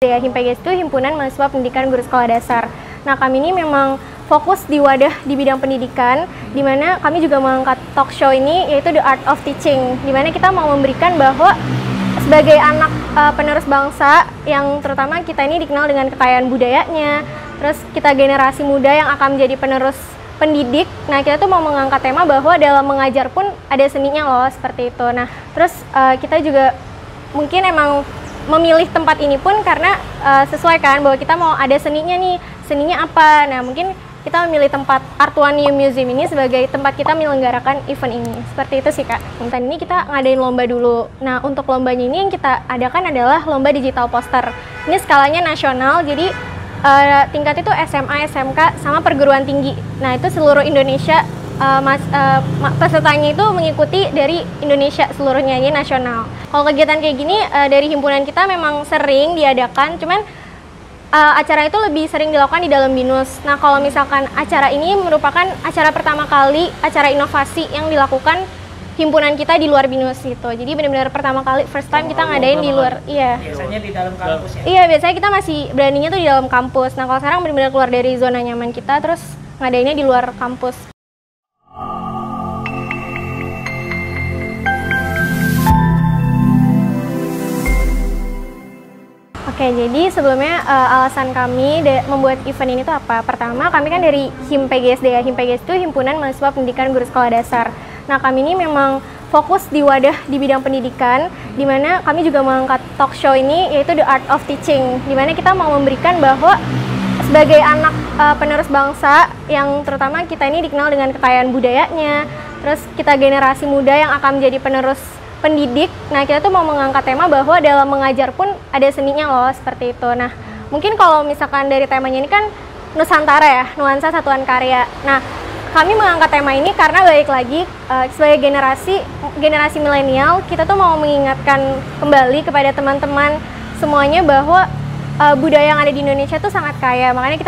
HIMPEGES itu Himpunan Mahasiswa Pendidikan Guru Sekolah Dasar. Nah, kami ini memang fokus di wadah di bidang pendidikan, di mana kami juga mengangkat talk show ini, yaitu The Art of Teaching, di mana kita mau memberikan bahwa sebagai anak penerus bangsa, yang terutama kita ini dikenal dengan kekayaan budayanya, terus kita generasi muda yang akan menjadi penerus pendidik. Nah, kita tuh mau mengangkat tema bahwa dalam mengajar pun ada seninya loh, seperti itu. Nah, terus kita juga mungkin emang memilih tempat ini pun karena sesuai kan bahwa kita mau ada seninya nih, seninya apa. Nah, mungkin kita memilih tempat Artuanium Museum ini sebagai tempat kita menyelenggarakan event ini. Seperti itu sih, Kak. Dan ini kita ngadain lomba dulu. Nah, untuk lombanya ini yang kita adakan adalah lomba digital poster. Ini skalanya nasional, jadi tingkat itu SMA, SMK, sama perguruan tinggi. Nah, itu seluruh Indonesia. Pesertanya itu mengikuti dari Indonesia seluruhnya, ini nasional. Kalau kegiatan kayak gini dari himpunan kita memang sering diadakan, cuman acara itu lebih sering dilakukan di dalam BINUS. Nah, kalau misalkan acara ini merupakan acara pertama kali, acara inovasi yang dilakukan himpunan kita di luar BINUS gitu. Jadi benar-benar pertama kali, first time kita ngadain di luar. Iya. Biasanya di dalam kampus ya? Iya, biasanya kita masih beraninya tuh di dalam kampus. Nah, kalau sekarang benar-benar keluar dari zona nyaman kita, terus ngadainnya di luar kampus. Oke, jadi sebelumnya alasan kami membuat event ini tuh apa? Pertama, kami kan dari HIMPEGES. HIMPEGES itu Himpunan Mahasiswa Pendidikan Guru Sekolah Dasar. Nah, kami ini memang fokus di wadah di bidang pendidikan, di mana kami juga mengangkat talk show ini, yaitu The Art of Teaching, di mana kita mau memberikan bahwa sebagai anak penerus bangsa, yang terutama kita ini dikenal dengan kekayaan budayanya, terus kita generasi muda yang akan menjadi penerus pendidik. Nah, kita tuh mau mengangkat tema bahwa dalam mengajar pun ada seninya loh, seperti itu. Nah, mungkin kalau misalkan dari temanya ini kan Nusantara ya, nuansa satuan karya. Nah, kami mengangkat tema ini karena balik lagi sebagai generasi milenial, kita tuh mau mengingatkan kembali kepada teman-teman semuanya bahwa budaya yang ada di Indonesia tuh sangat kaya. Makanya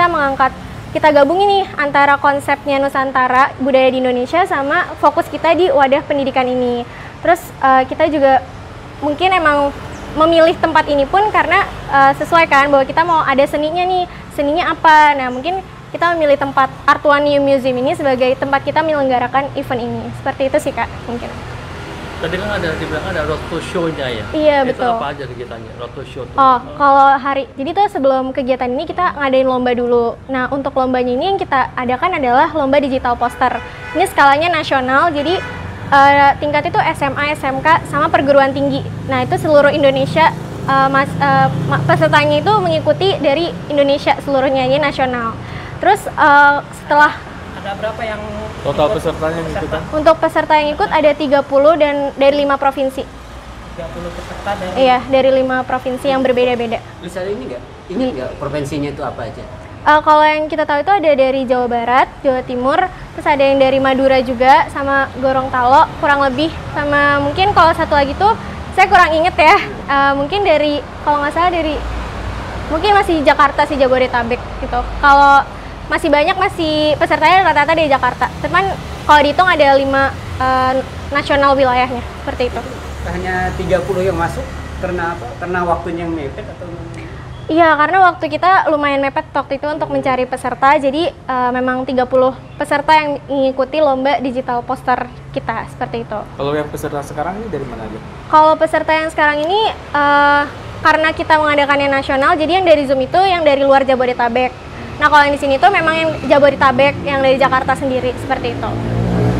kita gabung ini antara konsepnya Nusantara, budaya di Indonesia, sama fokus kita di wadah pendidikan ini. Terus kita juga mungkin emang memilih tempat ini pun karena sesuai kan bahwa kita mau ada seninya nih, seninya apa. Nah, mungkin kita memilih tempat Artuanium Museum ini sebagai tempat kita menyelenggarakan event ini. Seperti itu sih, Kak, mungkin. Tadi kan di belakang ada road to show-nya ya? Iya, itu betul. Apa aja kegiatannya, road to show tuh? Oh, kalau jadi tuh sebelum kegiatan ini kita ngadain lomba dulu. Nah, untuk lombanya ini yang kita adakan adalah lomba digital poster. Ini skalanya nasional, jadi tingkat itu SMA, SMK, sama perguruan tinggi. Nah, itu seluruh Indonesia. Pesertanya itu mengikuti dari Indonesia seluruhnya, ini nasional. Terus setelah ada berapa yang total pesertanya yang ikut? Untuk peserta yang ikut ada 30 dan dari 5 provinsi. 30 peserta dari? Iya, dari 5 provinsi yang berbeda-beda. Bisa ini nggak? Ingat nggak provinsinya itu apa aja? Kalau yang kita tahu itu ada dari Jawa Barat, Jawa Timur, terus ada yang dari Madura juga, sama Gorontalo, kurang lebih. Sama mungkin kalau satu lagi tuh, saya kurang inget ya, mungkin dari, kalau nggak salah dari, mungkin masih Jakarta sih, Jabodetabek gitu. Kalau masih banyak, masih pesertanya rata-rata dari Jakarta. Cuman kalau dihitung ada 5 nasional wilayahnya, seperti itu. Hanya 30 yang masuk karena apa? Karena waktunya yang mepet atau? Iya, karena waktu kita lumayan mepet waktu itu untuk mencari peserta, jadi memang 30 peserta yang mengikuti lomba digital poster kita, seperti itu. Kalau yang peserta sekarang ini dari mana aja? Kalau peserta yang sekarang ini, karena kita mengadakannya nasional, jadi yang dari Zoom itu yang dari luar Jabodetabek. Nah, kalau yang di sini tuh memang yang Jabodetabek, yang dari Jakarta sendiri, seperti itu.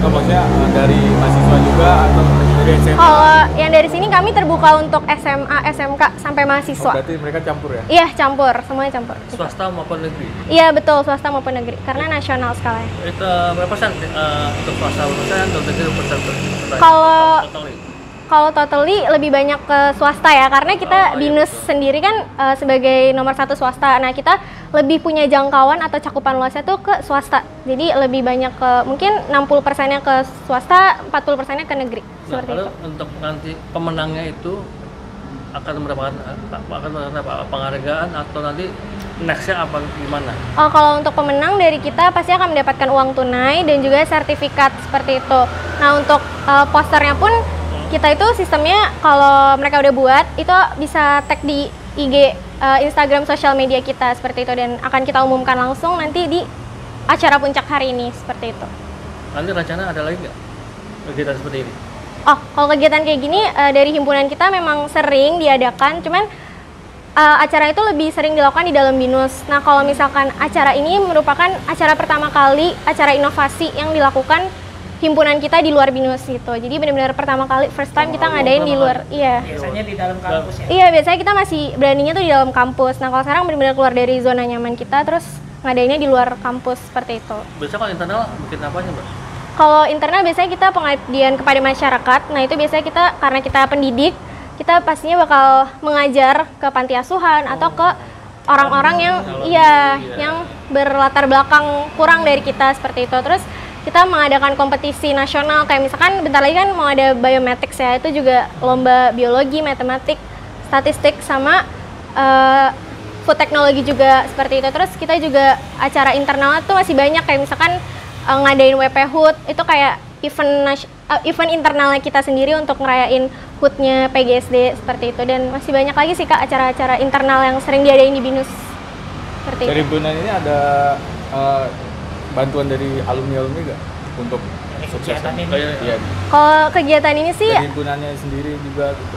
Nah, maksudnya dari mahasiswa juga atau dari SMA? Kalau yang dari sini kami terbuka untuk SMA, SMK, sampai mahasiswa. Oh, berarti mereka campur ya? Iya, campur, semuanya campur. Swasta maupun negeri? Iya, betul, swasta maupun negeri, karena nasional skalanya. Itu berapa persen untuk swasta persen, untuk negeri persen? Kalau totally lebih banyak ke swasta ya, karena kita BINUS sendiri kan sebagai nomor 1 swasta. Nah, kita lebih punya jangkauan atau cakupan luasnya tuh ke swasta. Jadi lebih banyak ke, mungkin 60%-nya ke swasta, 40%-nya ke negeri. Nah, seperti kalau itu. untuk nanti pemenangnya itu akan mendapatkan penghargaan atau nanti nextnya apa gimana? Kalau untuk pemenang dari kita pasti akan mendapatkan uang tunai dan juga sertifikat seperti itu. Nah, untuk posternya pun kita itu sistemnya kalau mereka udah buat itu bisa tag di IG, Instagram sosial media kita seperti itu, dan akan kita umumkan langsung nanti di acara puncak hari ini seperti itu. Nanti rencana ada lagi nggak kegiatan seperti ini? Oh, kalau kegiatan kayak gini dari himpunan kita memang sering diadakan, cuman acara itu lebih sering dilakukan di dalam BINUS. Nah, kalau misalkan acara ini merupakan acara pertama kali, acara inovasi yang dilakukan himpunan kita di luar BINUS gitu. Jadi benar-benar pertama kali, first time kita ngadain di luar. Iya. Biasanya di dalam kampus ya. Iya, biasanya kita masih beraninya tuh di dalam kampus. Nah, kalau sekarang benar-benar keluar dari zona nyaman kita, terus ngadainnya di luar kampus seperti itu. Biasanya kalau internal bikin apa aja, Mbak? Kalau internal biasanya kita pengabdian kepada masyarakat. Nah, itu biasanya kita, karena kita pendidik, kita pastinya bakal mengajar ke panti asuhan atau ke orang-orang yang yang berlatar belakang kurang dari kita seperti itu. Terus kita mengadakan kompetisi nasional, kayak misalkan bentar lagi kan mau ada biometrics ya, itu juga lomba biologi, matematik, statistik, sama food technology juga seperti itu. Terus kita juga acara internal tuh masih banyak, kayak misalkan ngadain WP HUT, itu kayak event internalnya kita sendiri untuk ngerayain HUT-nya PGSD seperti itu. Dan masih banyak lagi sih Kak acara-acara internal yang sering diadain di BINUS seperti Dari itu. himpunan ini ada bantuan dari alumni-alumni nggak untuk sukses? Kegiatan ini. Iya. Kalau kegiatan ini sih Dari himpunannya sendiri juga gitu.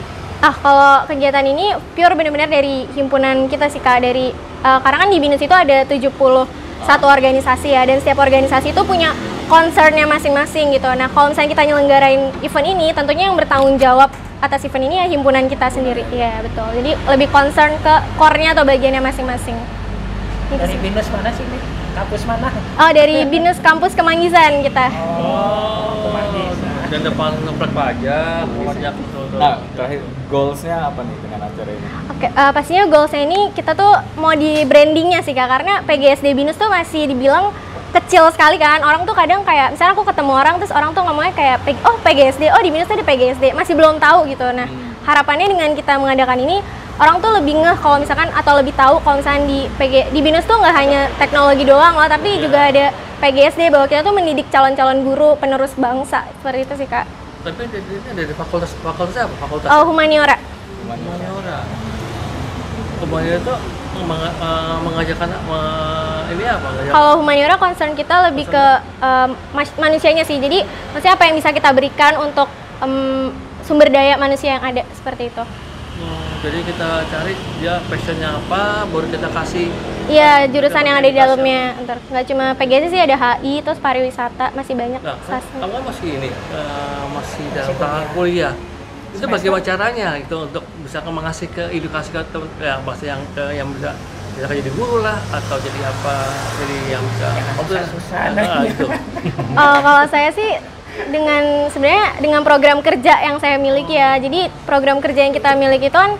kalau kegiatan ini pure benar-benar dari himpunan kita sih Kak, dari karena kan di BINUS itu ada 71 organisasi ya, dan setiap organisasi itu punya concernnya masing-masing gitu. Nah, kalau misalnya kita nyelenggarain event ini, tentunya yang bertanggung jawab atas event ini ya himpunan kita sendiri. Iya, betul. Jadi lebih concern ke core-nya atau bagiannya masing-masing. Gitu Dari sih. BINUS mana sih nih? Kampus mana? Oh, dari BINUS kampus Kemanggisan kita. Dan depan ngeplek pajak, banyak Nah, terakhir goalsnya apa nih dengan acara ini? Oke, pastinya goalsnya ini kita tuh mau di brandingnya sih Kak, karena PGSD BINUS tuh masih dibilang kecil sekali kan. Orang tuh kadang kayak, misalnya aku ketemu orang, terus orang tuh ngomongnya kayak, oh PGSD, oh di BINUS tuh ada PGSD, masih belum tahu gitu. Nah, harapannya dengan kita mengadakan ini, orang tuh lebih ngeh kalau misalkan, atau lebih tahu kalau misalkan di BINUS tuh nggak hanya teknologi doang loh, tapi juga ada PGSD, bahwa kita tuh mendidik calon-calon guru penerus bangsa, seperti itu sih Kak. Tapi ini dari fakultas apa? Fakultas Oh, humaniora. humaniora. Humaniora itu mengajarkan ini apa? Kalau humaniora concern kita lebih ke manusianya sih. Jadi maksudnya apa yang bisa kita berikan untuk sumber daya manusia yang ada seperti itu. Jadi kita cari dia passionnya apa, baru kita kasih. Iya, jurusan yang ada di dalamnya. Ntar nggak cuma PGSD sih, ada HI, terus pariwisata, masih banyak. Nah, sastra. kamu kan masih ini, masih dalam tahap kuliah. Itu bagaimana caranya itu untuk bisa mengasih ke edukasi ke yang bahasa yang bisa jadi guru lah, atau jadi apa, jadi yang bisa susah. gitu. Kalau saya sih sebenarnya dengan program kerja yang saya miliki ya. Jadi program kerja yang kita miliki itu kan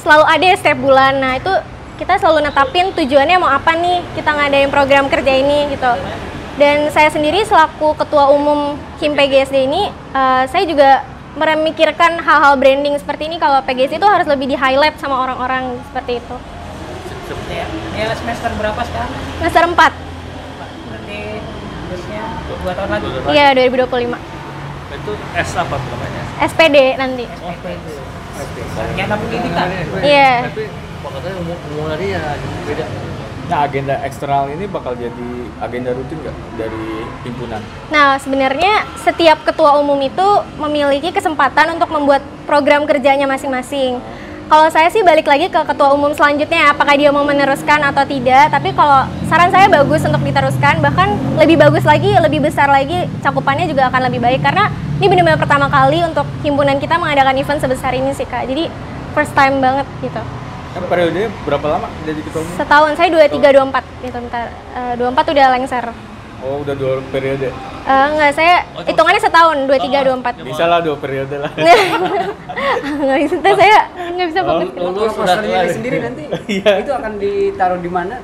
selalu ada setiap bulan. Nah, itu kita selalu netapin tujuannya mau apa nih kita ngadain program kerja ini gitu. Dan saya sendiri selaku ketua umum HIM PGSD ini, saya juga memikirkan hal-hal branding seperti ini. Kalau PGSD itu harus lebih di-highlight sama orang-orang seperti itu. Ya semester berapa sekarang? Semester 4. Berarti terusnya 2 tahun lagi. Iya, 2025. Itu S apa namanya? SPD nanti. Sarjana pendidikan. Iya. Tapi katanya umumnya dia beda. Nah, agenda eksternal ini bakal jadi agenda rutin nggak dari himpunan? Nah, sebenarnya setiap ketua umum itu memiliki kesempatan untuk membuat program kerjanya masing-masing. Kalau saya sih balik lagi ke ketua umum selanjutnya, apakah dia mau meneruskan atau tidak. Tapi kalau saran saya bagus untuk diteruskan, bahkan lebih bagus lagi, lebih besar lagi, cakupannya juga akan lebih baik. Karena ini benar-benar pertama kali untuk himpunan kita mengadakan event sebesar ini sih Kak. Jadi first time banget gitu. Kan periodenya berapa lama jadi ketua umum? Setahun, saya 23-24 gitu, bentar. 24 udah lengser. Oh, udah 2 periode. Enggak, saya hitungannya setahun, 23-24. Bisa lah 2 periode lah. Nggak bisa, saya nggak bisa fokus. Lulus Kalau sudah posternya sendiri nanti itu akan ditaruh di mana?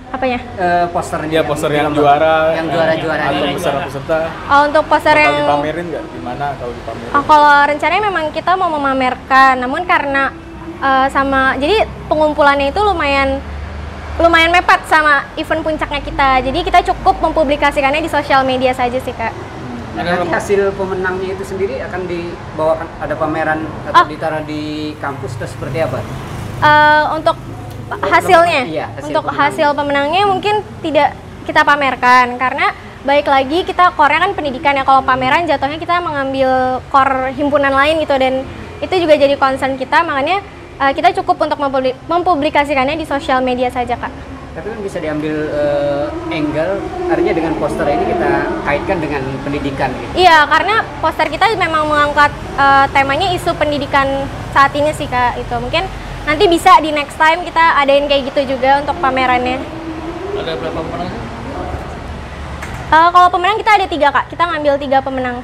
Apanya? Posternya. Iya, poster yang juara. Yang juara-juara. Atau peserta-peserta. Oh, untuk poster Bakal yang dipamerin nggak? Di mana kalau dipamerin? kalau rencananya memang kita mau memamerkan, namun karena jadi pengumpulannya itu lumayan mepet sama event puncaknya kita. Jadi kita cukup mempublikasikannya di sosial media saja sih Kak. Nah, nanti hasil pemenangnya itu sendiri akan dibawakan, ada pameran atau ditaruh di kampus atau seperti apa? Untuk hasilnya, Iya, untuk hasil pemenangnya mungkin tidak kita pamerkan karena baik lagi kita core-nya kan pendidikan ya. Kalau pameran jatuhnya kita mengambil core himpunan lain gitu, dan itu juga jadi concern kita, makanya kita cukup untuk mempublikasikannya di sosial media saja, Kak. Tapi kan bisa diambil angle, artinya dengan poster ini kita kaitkan dengan pendidikan gitu. Iya, karena poster kita memang mengangkat temanya isu pendidikan saat ini sih, Kak. Itu mungkin nanti bisa di next time kita adain kayak gitu juga untuk pamerannya. Ada berapa pemenang sih? Kalau pemenang kita ada 3, Kak. Kita ngambil 3 pemenang.